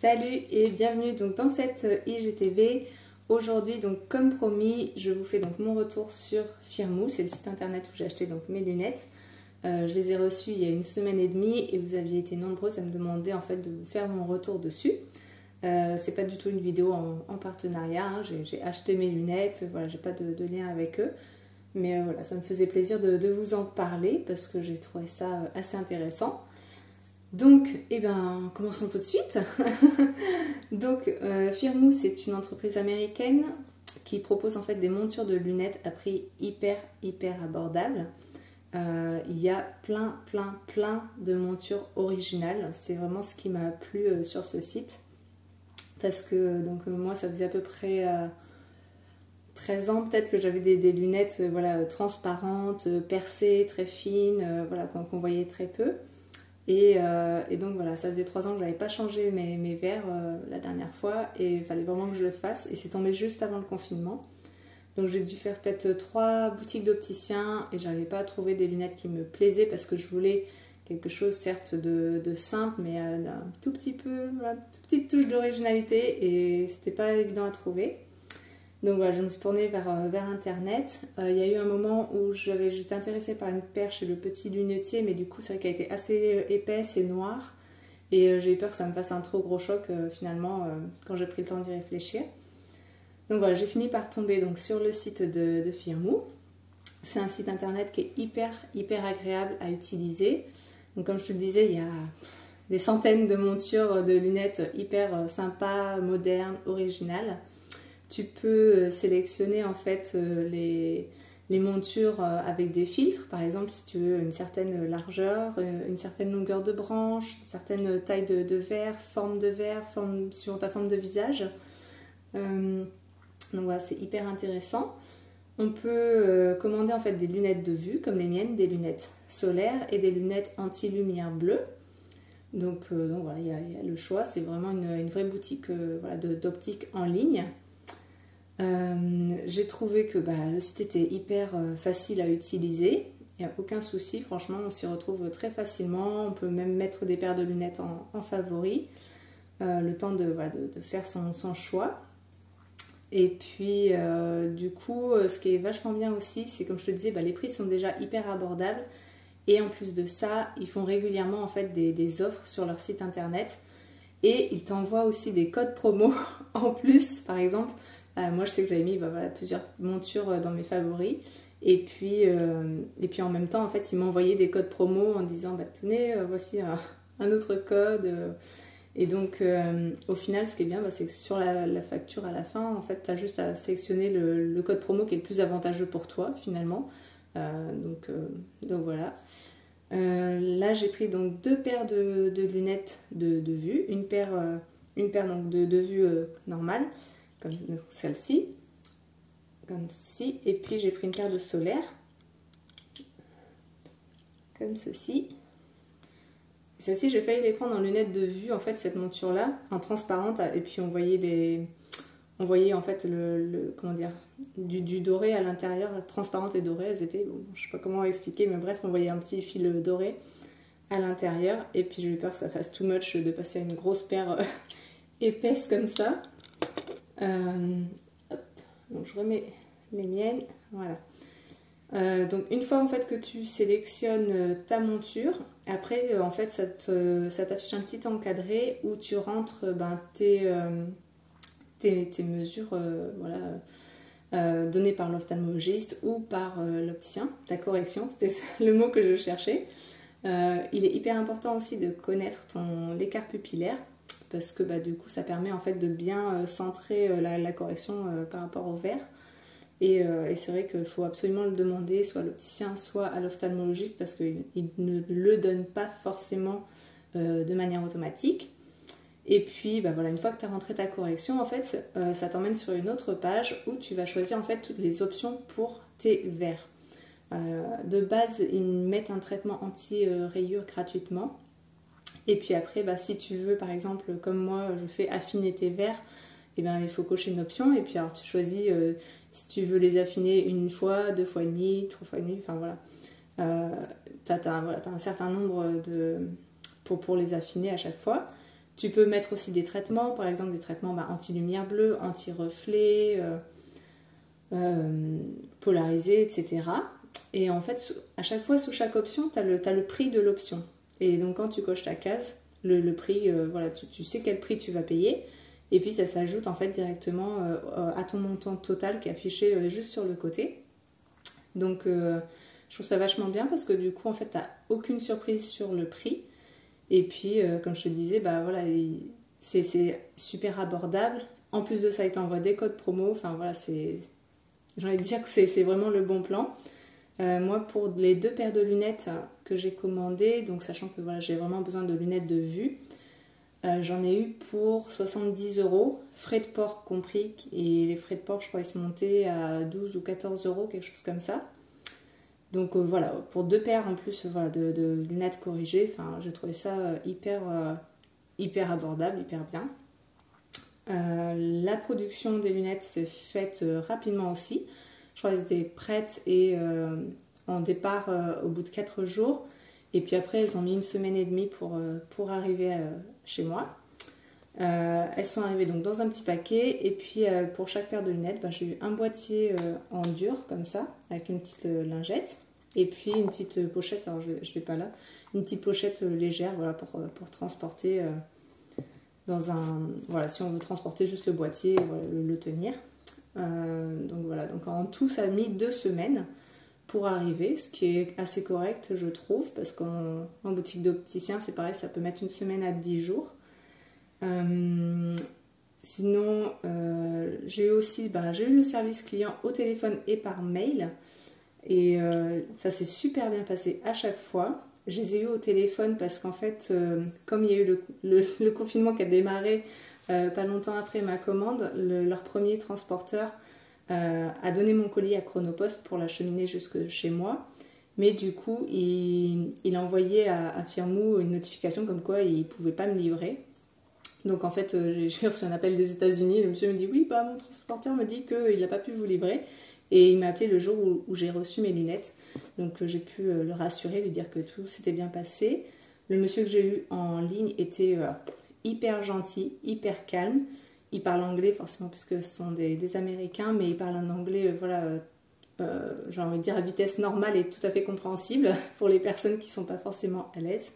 Salut et bienvenue donc dans cette IGTV. Aujourd'hui donc comme promis je vous fais donc mon retour sur Firmoo, c'est le site internet où j'ai acheté donc mes lunettes. Je les ai reçues il y a une semaine et demie et vous aviez été nombreuses à me demander en fait de vous faire mon retour dessus. C'est pas du tout une vidéo en partenariat, hein. J'ai acheté mes lunettes, voilà, j'ai pas de lien avec eux. Mais voilà, ça me faisait plaisir de vous en parler parce que j'ai trouvé ça assez intéressant. Donc, eh ben, commençons tout de suite. Donc, Firmoo, c'est une entreprise américaine qui propose en fait des montures de lunettes à prix hyper abordable. Il y a plein de montures originales. C'est vraiment ce qui m'a plu sur ce site. Parce que donc moi, ça faisait à peu près 13 ans peut-être que j'avais des lunettes voilà, transparentes, percées, très fines, voilà, qu'on voyait très peu. Et donc voilà, ça faisait 3 ans que je n'avais pas changé mes verres la dernière fois et il fallait vraiment que je le fasse et c'est tombé juste avant le confinement. Donc j'ai dû faire peut-être 3 boutiques d'opticiens et j'arrivais pas à trouver des lunettes qui me plaisaient parce que je voulais quelque chose certes de simple mais d'un tout petit peu, une toute petite touche d'originalité et c'était pas évident à trouver. Donc voilà, je me suis tournée vers internet. Il y a eu un moment où j'étais intéressée par une paire chez le petit lunetier, mais du coup c'est vrai qu'elle était assez épaisse et noire. Et j'ai eu peur que ça me fasse un trop gros choc finalement quand j'ai pris le temps d'y réfléchir. Donc voilà, j'ai fini par tomber donc, sur le site de Firmoo. C'est un site internet qui est hyper agréable à utiliser. Donc comme je te le disais, il y a des centaines de montures de lunettes hyper sympas, modernes, originales. Tu peux sélectionner en fait les montures avec des filtres, par exemple si tu veux une certaine largeur, une certaine longueur de branche, une certaine taille de verre, sur ta forme de visage. Donc voilà, c'est hyper intéressant. On peut commander en fait des lunettes de vue comme les miennes, des lunettes solaires et des lunettes anti-lumière bleue. Donc voilà, il y a le choix, c'est vraiment une vraie boutique voilà, d'optique en ligne. J'ai trouvé que le site était hyper facile à utiliser, il n'y a aucun souci, franchement on s'y retrouve très facilement, on peut même mettre des paires de lunettes en favori, le temps de faire son choix. Et puis du coup ce qui est vachement bien aussi, c'est comme je te disais, les prix sont déjà hyper abordables et en plus de ça ils font régulièrement en fait des offres sur leur site internet et ils t'envoient aussi des codes promo en plus. Par exemple, moi je sais que j'avais mis plusieurs montures dans mes favoris et puis en même temps en fait ils m'envoyaient des codes promo en disant tenez voici un autre code et donc au final ce qui est bien c'est que sur la facture à la fin en fait tu as juste à sélectionner le code promo qui est le plus avantageux pour toi finalement. Donc voilà. Là j'ai pris donc 2 paires de lunettes de vue, une paire donc de vue normale comme celle-ci, comme ceci, et puis j'ai pris une paire de solaires comme ceci. Celle-ci j'ai failli les prendre en lunettes de vue en fait, cette monture là en transparente, et puis on voyait en fait comment dire, du doré à l'intérieur, transparente et dorée. Elles étaient, bon, je sais pas comment expliquer, mais bref on voyait un petit fil doré à l'intérieur et puis j'ai eu peur que ça fasse too much de passer à une grosse paire épaisse comme ça. Hop. Donc je remets les miennes, voilà. Donc une fois en fait que tu sélectionnes ta monture, après en fait ça t'affiche un petit encadré où tu rentres tes mesures voilà, données par l'ophtalmologiste ou par l'opticien, ta correction, c'était le mot que je cherchais. Il est hyper important aussi de connaître l'écart pupillaire parce que du coup ça permet en fait de bien centrer la correction par rapport au verre. Et c'est vrai qu'il faut absolument le demander soit à l'opticien soit à l'ophtalmologiste parce qu'il ne le donne pas forcément de manière automatique. Et puis voilà, une fois que tu as rentré ta correction, en fait ça t'emmène sur une autre page où tu vas choisir en fait toutes les options pour tes verres. De base ils mettent un traitement anti-rayures gratuitement. Et puis après, si tu veux, par exemple, comme moi, je fais affiner tes verres, et il faut cocher une option. Et puis alors tu choisis si tu veux les affiner 1 fois, 2 fois et demi, 3 fois et demi, enfin voilà. T'as un certain nombre pour les affiner à chaque fois. Tu peux mettre aussi des traitements, par exemple des traitements anti-lumière bleue, anti-reflet, polarisé, etc. Et en fait, à chaque fois, sous chaque option, tu as le prix de l'option. Et donc, quand tu coches ta case, le prix, voilà, tu sais quel prix tu vas payer. Et puis, ça s'ajoute en fait directement à ton montant total qui est affiché juste sur le côté. Donc, je trouve ça vachement bien parce que du coup, en fait, tu n'as aucune surprise sur le prix. Et puis, comme je te disais, voilà, c'est super abordable. En plus de ça, il t'envoie des codes promo. Enfin, voilà, j'ai envie de dire que c'est vraiment le bon plan. Moi, pour les 2 paires de lunettes que j'ai commandées, donc sachant que voilà, j'ai vraiment besoin de lunettes de vue, j'en ai eu pour 70 €, frais de port compris. Et les frais de port, je crois, ils se montaient à 12 ou 14 €, quelque chose comme ça. Donc voilà, pour 2 paires en plus voilà, de lunettes corrigées, j'ai trouvé ça hyper abordable, hyper bien. La production des lunettes s'est faite rapidement aussi. Je crois qu'elles étaient prêtes et en départ au bout de 4 jours. Et puis après, elles ont mis 1 semaine et demie pour arriver chez moi. Elles sont arrivées donc dans un petit paquet. Et puis pour chaque paire de lunettes, j'ai eu un boîtier en dur comme ça, avec une petite lingette. Et puis une petite pochette, alors je ne l'ai pas là, une petite pochette légère voilà, pour transporter dans un... Voilà, si on veut transporter juste le boîtier, voilà, le tenir. Donc voilà, donc en tout ça a mis 2 semaines pour arriver, ce qui est assez correct je trouve, parce qu'en boutique d'opticien c'est pareil, ça peut mettre 1 semaine à 10 jours. Sinon j'ai eu aussi j'ai eu le service client au téléphone et par mail, et ça s'est super bien passé à chaque fois. Je les ai eu au téléphone parce qu'en fait comme il y a eu le confinement qui a démarré pas longtemps après ma commande, leur premier transporteur a donné mon colis à Chronopost pour l'acheminer jusque chez moi. Mais du coup, il a envoyé à Firmoo une notification comme quoi il ne pouvait pas me livrer. Donc en fait, j'ai reçu un appel des États-Unis. Le monsieur me dit oui, mon transporteur me dit qu'il n'a pas pu vous livrer. Et il m'a appelé le jour où j'ai reçu mes lunettes. Donc j'ai pu le rassurer, lui dire que tout s'était bien passé. Le monsieur que j'ai eu en ligne était hyper gentil, hyper calme. Il parle anglais forcément puisque ce sont des Américains, mais il parle un anglais, j'ai envie de dire à vitesse normale et tout à fait compréhensible pour les personnes qui ne sont pas forcément à l'aise.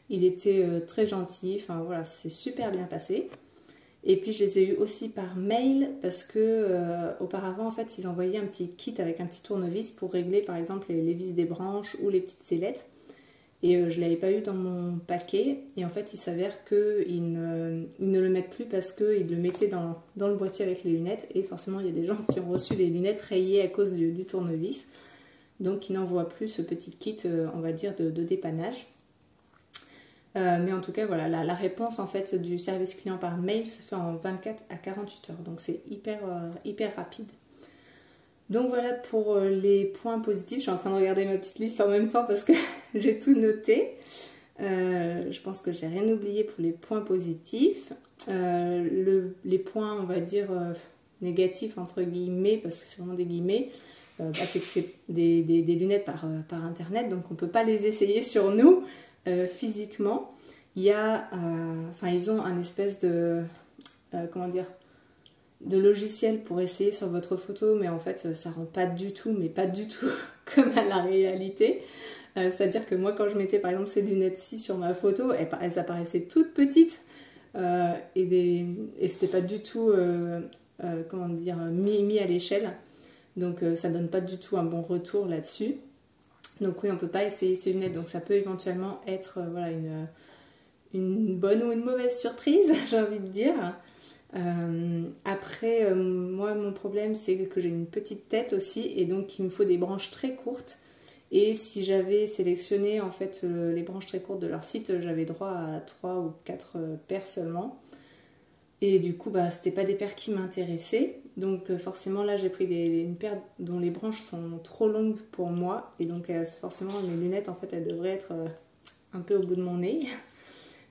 Il était très gentil, enfin voilà, c'est super bien passé. Et puis je les ai eu aussi par mail parce que auparavant en fait ils envoyaient un petit kit avec un petit tournevis pour régler par exemple les vis des branches ou les petites sellettes. Et je ne l'avais pas eu dans mon paquet. Et en fait, il s'avère qu'ils ne le mettent plus parce qu'ils le mettaient dans le boîtier avec les lunettes. Et forcément, il y a des gens qui ont reçu les lunettes rayées à cause du tournevis. Donc, ils n'envoient plus ce petit kit, on va dire, de dépannage. Mais en tout cas, voilà, la réponse en fait du service client par mail se fait en 24 à 48 heures. Donc, c'est hyper rapide. Donc voilà pour les points positifs. Je suis en train de regarder ma petite liste en même temps parce que j'ai tout noté. Je pense que j'ai rien oublié pour les points positifs. Les points, on va dire, négatifs entre guillemets, parce que c'est vraiment des guillemets, c'est que c'est des lunettes par internet, donc on ne peut pas les essayer sur nous physiquement. Il y a, ils ont un espèce de, comment dire, de logiciel pour essayer sur votre photo, mais en fait ça rend pas du tout, mais pas du tout comme à la réalité. C'est-à-dire que moi quand je mettais par exemple ces lunettes-ci sur ma photo, elles apparaissaient toutes petites et c'était pas du tout comment dire, mis à l'échelle. Donc ça donne pas du tout un bon retour là-dessus. Donc oui, on peut pas essayer ces lunettes, donc ça peut éventuellement être voilà, une bonne ou une mauvaise surprise, j'ai envie de dire. Après, moi mon problème c'est que j'ai une petite tête aussi, et donc il me faut des branches très courtes. Et si j'avais sélectionné en fait les branches très courtes de leur site, j'avais droit à 3 ou 4 paires seulement. Et du coup, c'était pas des paires qui m'intéressaient. Donc forcément là j'ai pris une paire dont les branches sont trop longues pour moi. Et donc forcément mes lunettes en fait elles devraient être un peu au bout de mon nez.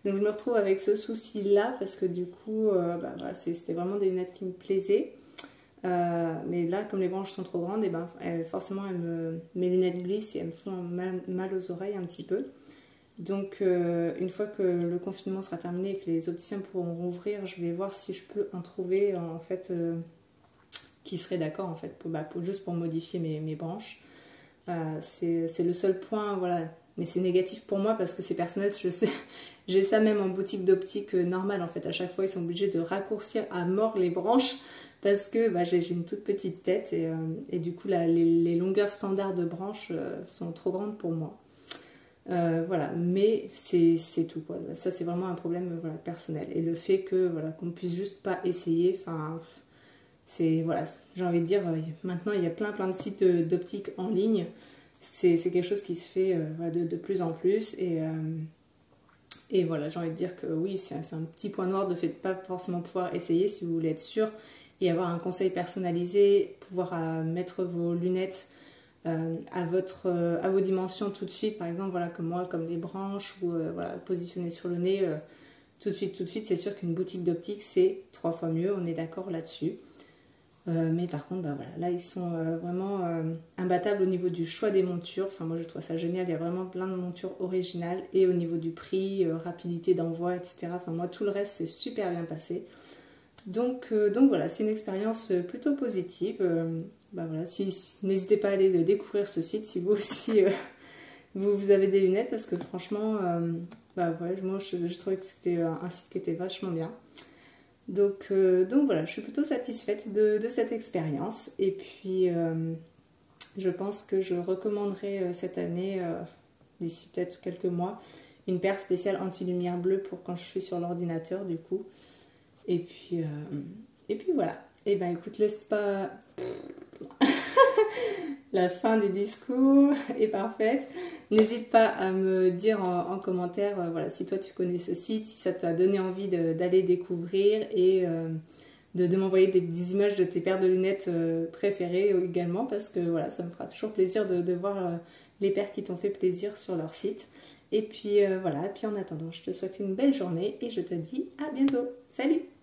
Donc je me retrouve avec ce souci là parce que du coup voilà, c'était vraiment des lunettes qui me plaisaient. Mais là comme les branches sont trop grandes, et forcément mes lunettes glissent et elles me font mal aux oreilles un petit peu. Donc une fois que le confinement sera terminé et que les opticiens pourront rouvrir, je vais voir si je peux en trouver en fait qui serait d'accord en fait juste pour modifier mes branches. C'est le seul point, voilà. Mais c'est négatif pour moi parce que c'est personnel, je sais. J'ai ça même en boutique d'optique normale en fait. À chaque fois, ils sont obligés de raccourcir à mort les branches parce que j'ai une toute petite tête et du coup les longueurs standards de branches sont trop grandes pour moi. Voilà, mais c'est tout quoi. Ça c'est vraiment un problème voilà, personnel. Et le fait que voilà, qu'on puisse juste pas essayer, enfin c'est voilà, j'ai envie de dire maintenant il y a plein de sites d'optique en ligne. C'est quelque chose qui se fait de plus en plus et voilà, j'ai envie de dire que oui, c'est un petit point noir de fait de pas forcément pouvoir essayer si vous voulez être sûr et avoir un conseil personnalisé, pouvoir mettre vos lunettes à vos dimensions tout de suite, par exemple, voilà, comme moi, comme les branches ou voilà, positionner sur le nez tout de suite, c'est sûr qu'une boutique d'optique c'est 3 fois mieux, on est d'accord là-dessus. Mais par contre, voilà, là ils sont vraiment imbattables au niveau du choix des montures. Enfin, moi je trouve ça génial, il y a vraiment plein de montures originales et au niveau du prix, rapidité d'envoi, etc. Enfin, moi tout le reste c'est super bien passé. Donc voilà, c'est une expérience plutôt positive. Voilà, n'hésitez pas à aller découvrir ce site si vous aussi vous avez des lunettes parce que franchement, voilà, moi je trouvais que c'était un site qui était vachement bien. Donc voilà, je suis plutôt satisfaite de cette expérience et puis je pense que je recommanderai cette année, d'ici peut-être quelques mois, une paire spéciale anti-lumière bleue pour quand je suis sur l'ordinateur du coup. Et puis voilà. Et ben écoute, laisse pas... La fin du discours est parfaite. N'hésite pas à me dire en commentaire voilà, si toi tu connais ce site, si ça t'a donné envie d'aller découvrir et de m'envoyer des images de tes paires de lunettes préférées également parce que voilà, ça me fera toujours plaisir de voir les paires qui t'ont fait plaisir sur leur site. Et puis voilà, et puis en attendant, je te souhaite une belle journée et je te dis à bientôt. Salut!